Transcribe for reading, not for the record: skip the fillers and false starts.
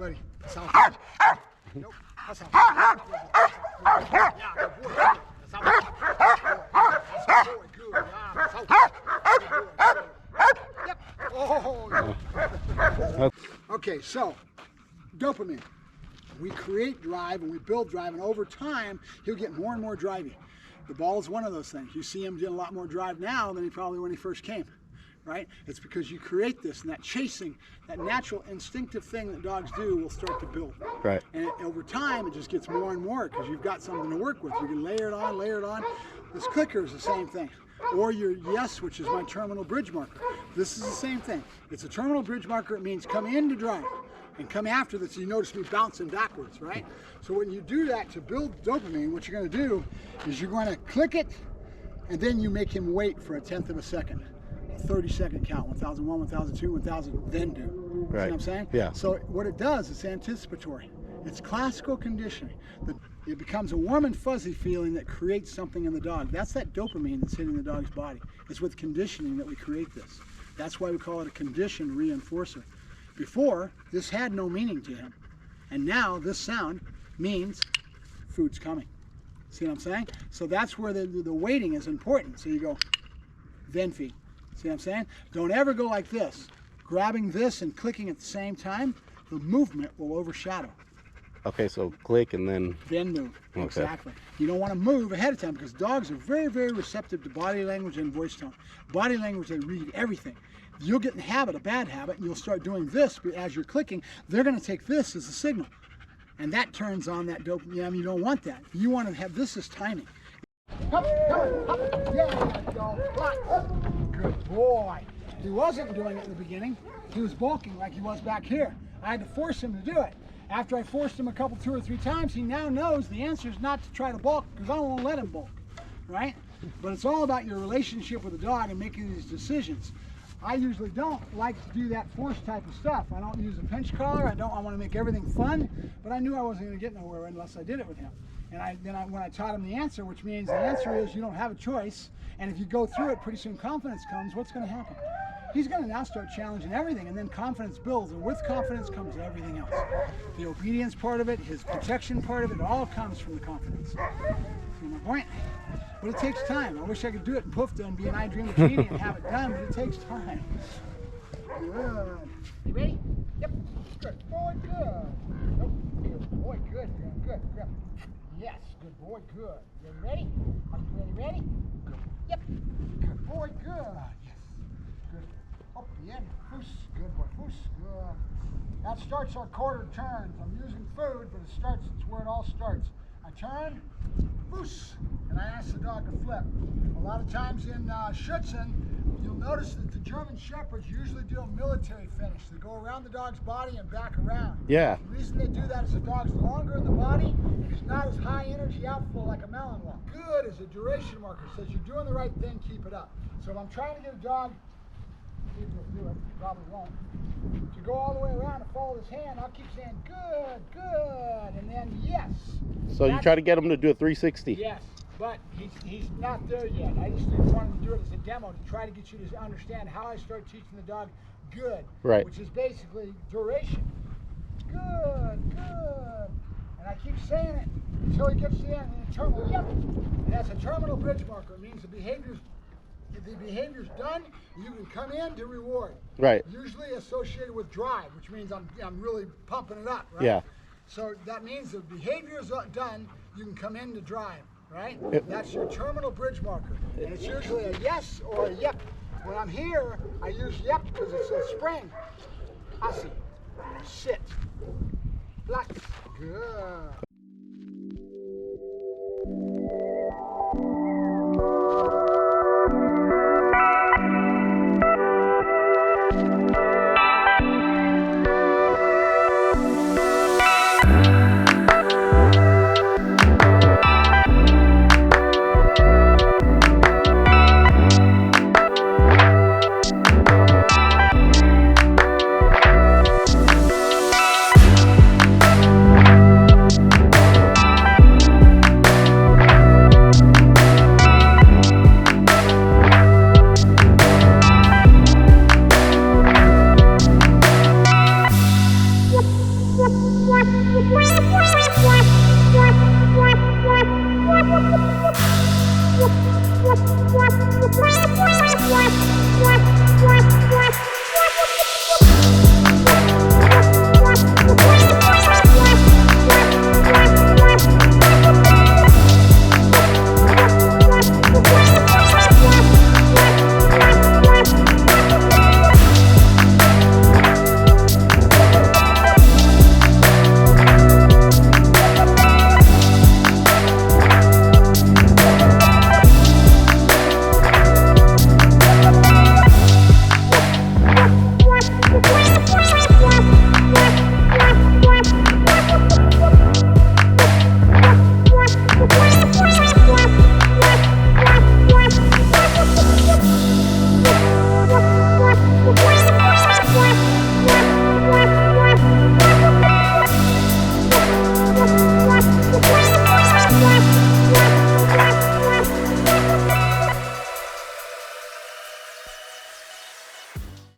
buddy. That's how. Nope. That's how. Yeah, good boy. That's how. Good. Yep. Oh. Okay, so dopamine. We create drive and we build drive, and over time he'll get more and more drivey. The ball is one of those things. You see him getting a lot more drive now than he probably when he first came, right? It's because you create this, and that chasing, that natural instinctive thing that dogs do will start to build. Right. And over time it just gets more and more because you've got something to work with. You can layer it on, layer it on. This clicker is the same thing. Or your yes, which is my terminal bridge marker. This is the same thing. It's a terminal bridge marker. It means come in to drive. And come after this, you notice me bouncing backwards, right? So when you do that to build dopamine, what you're going to do is you're going to click it, and then you make him wait for 1/10 of a second. A 30-second count, 1001, 1002, 1000, then do. Right. See what I'm saying? Yeah. So what it does, it's anticipatory. It's classical conditioning. It becomes a warm and fuzzy feeling that creates something in the dog. That's that dopamine that's hitting the dog's body. It's with conditioning that we create this. That's why we call it a conditioned reinforcer. Before, this had no meaning to him. And now this sound means food's coming. See what I'm saying? So that's where the waiting is important. So you go, then feed. See what I'm saying? Don't ever go like this. Grabbing this and clicking at the same time, the movement will overshadow. Okay, so click and then move. Okay. Exactly. You don't want to move ahead of time because dogs are very, very receptive to body language and voice tone. Body language, they read everything. You'll get in the habit, a bad habit, and you'll start doing this as you're clicking. They're going to take this as a signal. And that turns on that dopamine. I mean, you don't want that. You want to have this as timing. Come on. Yeah, go. Good boy. He wasn't doing it in the beginning. He was balking like he was back here. I had to force him to do it. After I forced him two or three times, he now knows the answer is not to try to balk because I won't let him balk, right? But it's all about your relationship with the dog and making these decisions. I usually don't like to do that force type of stuff. I don't use a pinch collar. I want to make everything fun, but I knew I wasn't going to get nowhere unless I did it with him. And when I taught him the answer, which means the answer is you don't have a choice, and if you go through it, pretty soon confidence comes, what's going to happen? He's going to now start challenging everything, and then confidence builds, and with confidence comes everything else. The obedience part of it, his protection part of it, all comes from the confidence. See my point? But it takes time. I wish I could do it in Poofta and be an I Dream of Genie and have it done, but it takes time. Good. You ready? Yep. Good boy, good. Nope. Good boy, good. Good. Good. Yes, good boy, good. You ready? Are you ready? Good. Yep. Good boy, good. Yes. Good. Up the end. Foos. Good boy. Foos. Good. That starts our quarter turns. I'm using food, but it's where it all starts. I turn, foos, and I ask the dog to flip. A lot of times in Schutzen, you'll notice that the German Shepherds usually do a military finish. They go around the dog's body and back around. Yeah. The reason they do that is the dog's longer in the body and he's not as high energy outflow like a malinois. Good is a duration marker. It says you're doing the right thing, keep it up. So if I'm trying to get a dog, see if he'll do it, probably won't, to go all the way around and follow his hand, I'll keep saying good, good, and then yes. So you try to get him to do a 360. Yes, but he's not there yet. I just wanted to do it as a demo to try to get you to understand how I start teaching the dog good, right, which is basically duration. Good, good. And I keep saying it until he gets to the end. And the terminal, yep. And that's a terminal bridge marker. It means the behavior's done, you can come in to reward. Right. Usually associated with drive, which means I'm really pumping it up, right? Yeah. So that means the behavior is done, you can come in to drive, right? That's your terminal bridge marker. And it's usually a yes or a yep. When I'm here, I use yep because it's a spring. Asi. Sit. Flat. Good. What?